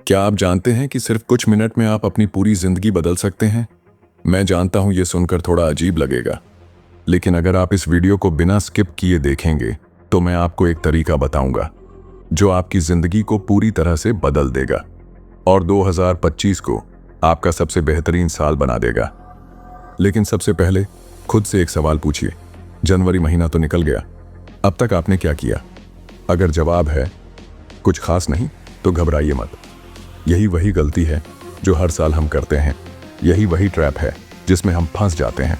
क्या आप जानते हैं कि सिर्फ कुछ मिनट में आप अपनी पूरी जिंदगी बदल सकते हैं? मैं जानता हूं ये सुनकर थोड़ा अजीब लगेगा, लेकिन अगर आप इस वीडियो को बिना स्किप किए देखेंगे तो मैं आपको एक तरीका बताऊंगा जो आपकी जिंदगी को पूरी तरह से बदल देगा और 2025 को आपका सबसे बेहतरीन साल बना देगा। लेकिन सबसे पहले खुद से एक सवाल पूछिए, जनवरी महीना तो निकल गया, अब तक आपने क्या किया? अगर जवाब है कुछ खास नहीं तो घबराइए मत। यही वही गलती है जो हर साल हम करते हैं, यही वही ट्रैप है जिसमें हम फंस जाते हैं।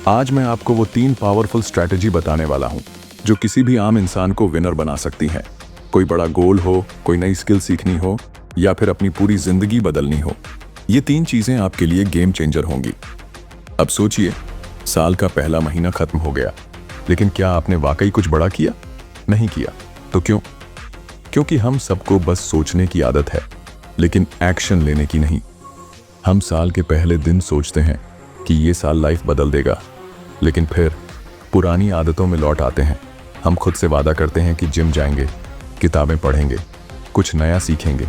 आज मैं आपको वो 3 पावरफुल स्ट्रैटेजी बताने वाला हूं जो किसी भी आम इंसान को विनर बना सकती हैं। कोई बड़ा गोल हो, कोई नई स्किल सीखनी हो या फिर अपनी पूरी जिंदगी बदलनी हो, ये 3 चीजें आपके लिए गेम चेंजर होंगी। अब सोचिए, साल का पहला महीना खत्म हो गया, लेकिन क्या आपने वाकई कुछ बड़ा किया? नहीं किया। तो क्यों? क्योंकि हम सबको बस सोचने की आदत है, लेकिन एक्शन लेने की नहीं। हम साल के पहले दिन सोचते हैं कि ये साल लाइफ बदल देगा, लेकिन फिर पुरानी आदतों में लौट आते हैं। हम खुद से वादा करते हैं कि जिम जाएंगे, किताबें पढ़ेंगे, कुछ नया सीखेंगे,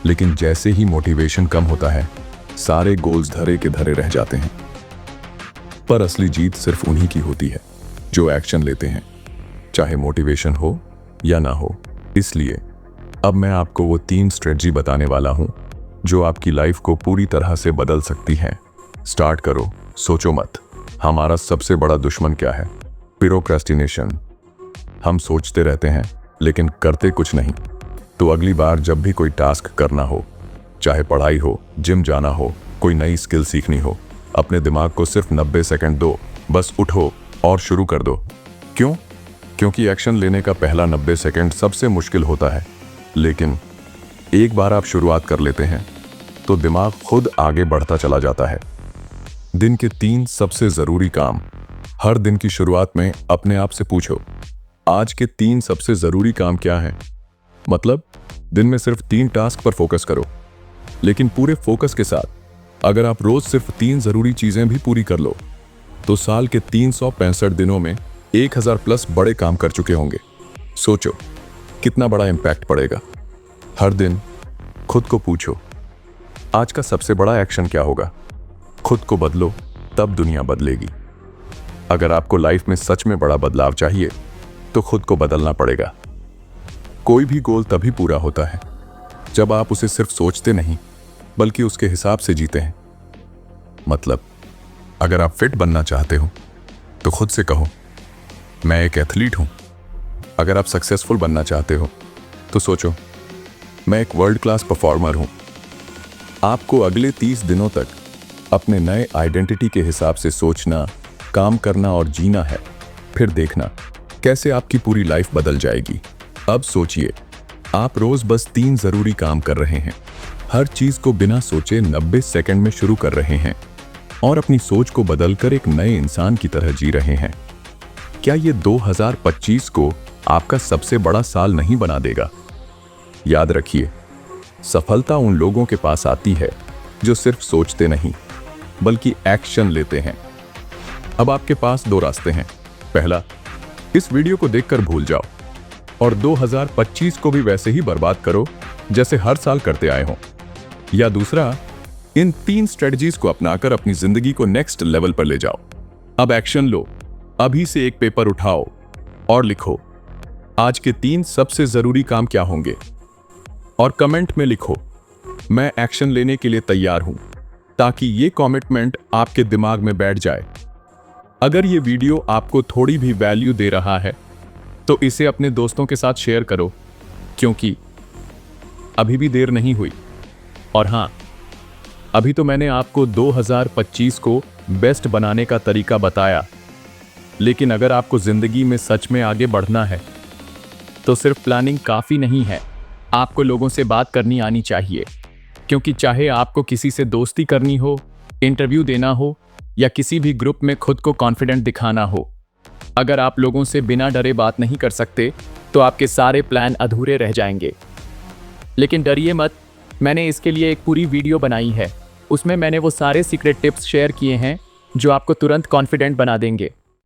लेकिन जैसे ही मोटिवेशन कम होता है, सारे गोल्स धरे के धरे रह जाते हैं। पर असली जीत सिर्फ उन्हीं की होती है जो एक्शन लेते हैं, चाहे मोटिवेशन हो या ना हो। इसलिए अब मैं आपको वो 3 स्ट्रेटजी बताने वाला हूं जो आपकी लाइफ को पूरी तरह से बदल सकती हैं। स्टार्ट करो, सोचो मत। हमारा सबसे बड़ा दुश्मन क्या है? प्रोक्रेस्टिनेशन। हम सोचते रहते हैं लेकिन करते कुछ नहीं। तो अगली बार जब भी कोई टास्क करना हो, चाहे पढ़ाई हो, जिम जाना हो, कोई नई स्किल सीखनी हो, अपने दिमाग को सिर्फ 90 सेकंड दो। बस उठो और शुरू कर दो। क्यों? क्योंकि एक्शन लेने का पहला 90 सेकंड सबसे मुश्किल होता है, लेकिन एक बार आप शुरुआत कर लेते हैं तो दिमाग खुद आगे बढ़ता चला जाता है। दिन के 3 सबसे जरूरी काम। हर दिन की शुरुआत में अपने आप से पूछो, आज के 3 सबसे जरूरी काम क्या हैं? मतलब दिन में सिर्फ 3 टास्क पर फोकस करो, लेकिन पूरे फोकस के साथ अगर आप रोज सिर्फ 3 जरूरी चीजें भी पूरी कर लो तो साल के 365 दिनों में 1000 प्लस बड़े काम कर चुके होंगे। सोचो कितना बड़ा इंपैक्ट पड़ेगा। हर दिन खुद को पूछो, आज का सबसे बड़ा एक्शन क्या होगा? खुद को बदलो, तब दुनिया बदलेगी। अगर आपको लाइफ में सच में बड़ा बदलाव चाहिए तो खुद को बदलना पड़ेगा। कोई भी गोल तभी पूरा होता है जब आप उसे सिर्फ सोचते नहीं बल्कि उसके हिसाब से जीते हैं। मतलब अगर आप फिट बनना चाहते हो तो खुद से कहो, मैं एक एथलीट हूं। अगर आप सक्सेसफुल बनना चाहते हो तो सोचो, मैं एक वर्ल्ड क्लास परफॉर्मर हूं। आपको अगले 30 दिनों तक अपने नए आइडेंटिटी के हिसाब से सोचना, काम करना और जीना है। फिर देखना कैसे आपकी पूरी लाइफ बदल जाएगी। अब सोचिए, आप रोज बस 3 जरूरी काम कर रहे हैं, हर चीज को बिना सोचे 90 सेकंड में शुरू कर रहे हैं और अपनी सोच को बदलकर एक नए इंसान की तरह जी रहे हैं। क्या ये 2025 को आपका सबसे बड़ा साल नहीं बना देगा? याद रखिए, सफलता उन लोगों के पास आती है जो सिर्फ सोचते नहीं बल्कि एक्शन लेते हैं। अब आपके पास 2 रास्ते हैं। पहला, इस वीडियो को देखकर भूल जाओ और 2025 को भी वैसे ही बर्बाद करो जैसे हर साल करते आए हों। या दूसरा, इन 3 स्ट्रेटजीज को अपनाकर अपनी जिंदगी को नेक्स्ट लेवल पर ले जाओ। अब एक्शन लो। अभी से एक पेपर उठाओ और लिखो, आज के 3 सबसे जरूरी काम क्या होंगे, और कमेंट में लिखो, मैं एक्शन लेने के लिए तैयार हूं, ताकि ये कमिटमेंट आपके दिमाग में बैठ जाए। अगर ये वीडियो आपको थोड़ी भी वैल्यू दे रहा है तो इसे अपने दोस्तों के साथ शेयर करो, क्योंकि अभी भी देर नहीं हुई। और हां, अभी तो मैंने आपको 2025 को बेस्ट बनाने का तरीका बताया, लेकिन अगर आपको जिंदगी में सच में आगे बढ़ना है तो सिर्फ प्लानिंग काफी नहीं है, आपको लोगों से बात करनी आनी चाहिए। क्योंकि चाहे आपको किसी से दोस्ती करनी हो, इंटरव्यू देना हो या किसी भी ग्रुप में खुद को कॉन्फिडेंट दिखाना हो, अगर आप लोगों से बिना डरे बात नहीं कर सकते तो आपके सारे प्लान अधूरे रह जाएंगे। लेकिन डरिए मत, मैंने इसके लिए एक पूरी वीडियो बनाई है। उसमें मैंने वो सारे सीक्रेट टिप्स शेयर किए हैं जो आपको तुरंत कॉन्फिडेंट बना देंगे।